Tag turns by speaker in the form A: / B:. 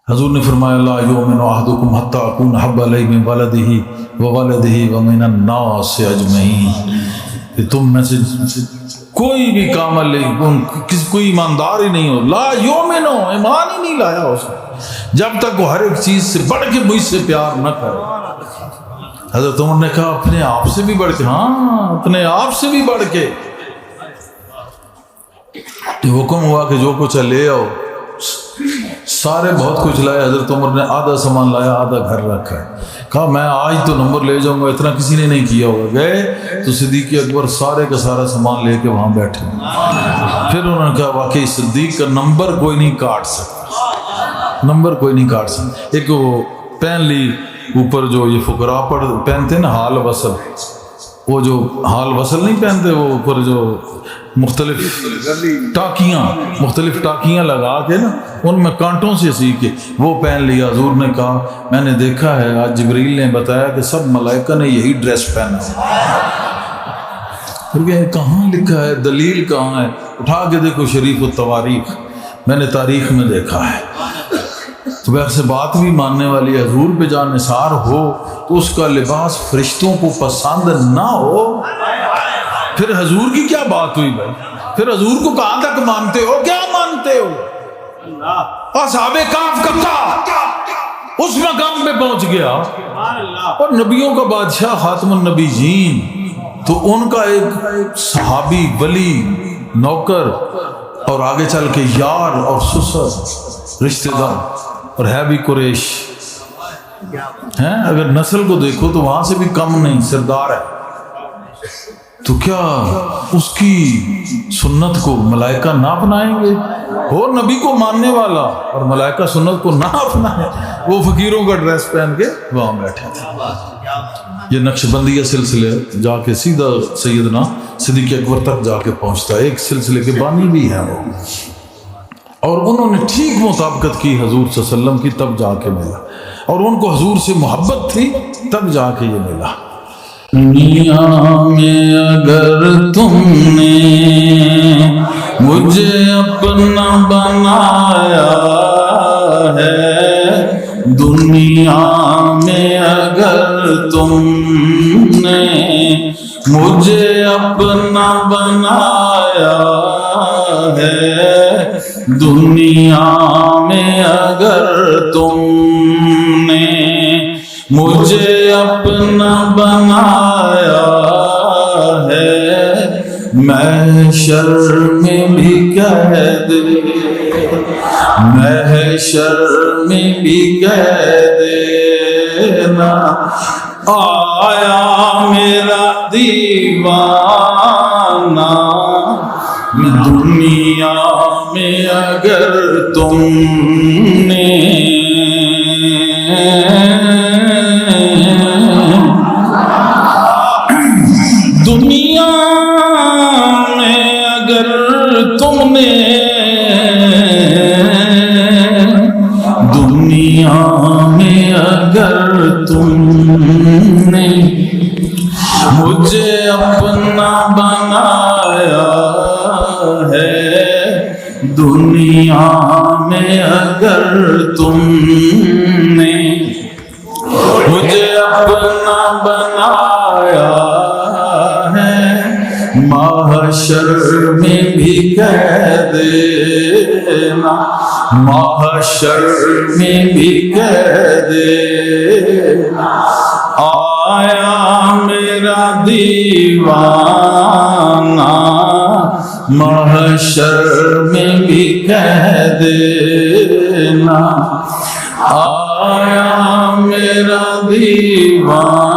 A: حضور نے فرمایا لا یؤمن احدکم حتی اکون احب الیہ من ولدہ وولدہ ومن الناس اجمعین، کہ تم میں سے کوئی بھی کامل کوئی ایماندار ہی نہیں ہو، لا یؤمن، ایمان ہی نہیں لایا اس نے جب تک وہ ہر ایک چیز سے بڑھ کے مجھ سے پیار نہ کرے۔ حضرت عمر نے کہا اپنے آپ سے بھی بڑھ کے، ہاں اپنے آپ سے بھی بڑھ کے۔ حکم ہوا کہ جو کچھ لے آؤ، سارے بہت کچھ لائے۔ حضرت عمر نے آدھا سامان لایا، آدھا گھر رکھا ہے۔ کہا میں آج تو نمبر لے جاؤں گا، اتنا کسی نے نہیں کیا ہوگا۔ گئے تو صدیق اکبر سارے کا سارا سامان لے کے وہاں بیٹھے۔ پھر انہوں نے کہا واقعی صدیق کا نمبر کوئی نہیں کاٹ سکتا، نمبر کوئی نہیں کاٹ سکتا۔ ایک وہ پہن لی اوپر جو یہ فقراء پہنتے نا حال وصل، وہ جو حال وصل نہیں پہنتے، وہ اوپر جو مختلف ٹاکیاں لگا کے نا ان میں کانٹوں سے سی کے وہ پہن لیا۔ حضور نے کہا میں نے دیکھا ہے، آج جبریل نے بتایا کہ سب ملائکہ نے یہی ڈریس پہنا ہے۔ کہاں لکھا ہے؟ دلیل کہاں ہے؟ اٹھا کے دیکھو شریف التواریخ، میں نے تاریخ میں دیکھا ہے۔ تو ویسے بات بھی ماننے والی ہے، حضور پہ جان نثار ہو تو اس کا لباس فرشتوں کو پسند نہ ہو، پھر حضور کی کیا بات ہوئی بھائی؟ پھر حضور کو کہاں تک مانتے ہو؟ کیا مانتے ہو؟ اصحاب کہف کا اس مقام پہ پہنچ گیا، اور نبیوں کا بادشاہ خاتم النبیین، تو ان کا ایک صحابی ولی نوکر اور آگے چل کے یار اور سسر رشتہ دار، اور ہے بھی قریش ہیں۔ اگر نسل کو دیکھو تو وہاں سے بھی کم نہیں، سردار ہے۔ تو کیا اس کی سنت کو ملائکہ نہ اپنائیں گے؟ اور نبی کو ماننے والا اور ملائکہ سنت کو نہ اپنائے، وہ فقیروں کا ڈریس پہن کے وہاں بیٹھے تھے۔ یہ نقش بندیہ سلسلے جا کے سیدھا سیدنا صدیق اکبر تک جا کے پہنچتا ہے، ایک سلسلے کے بانی بھی ہیں وہ، اور انہوں نے ٹھیک مطابقت کی حضور صلی اللہ علیہ وسلم کی، تب جا کے ملا، اور ان کو حضور سے محبت تھی تب جا کے یہ ملا۔ دنیا میں اگر تم نے مجھے اپنا بنایا ہے، دنیا میں اگر تم نے مجھے اپنا بنایا ہے، دنیا میں اگر تم نے مجھے اپنا بنایا ہے، محشر میں بھی کہہ دے، محشر میں بھی کہہ دینا، آیا میرا دیوانہ دنیا میں اگر تم نے دنیا میں اگر تم نے دنیا میں اگر تم نے مجھے اپنا بنایا ہے، دنیا میں اگر تم نے مجھے اپنا بنایا ہے، محشر میں بھی کہہ دینا، محشر میں بھی کہہ دینا، آیا میرا دیوانہ محشر میں بھی کہہ دینا، آیا میرا دیوانہ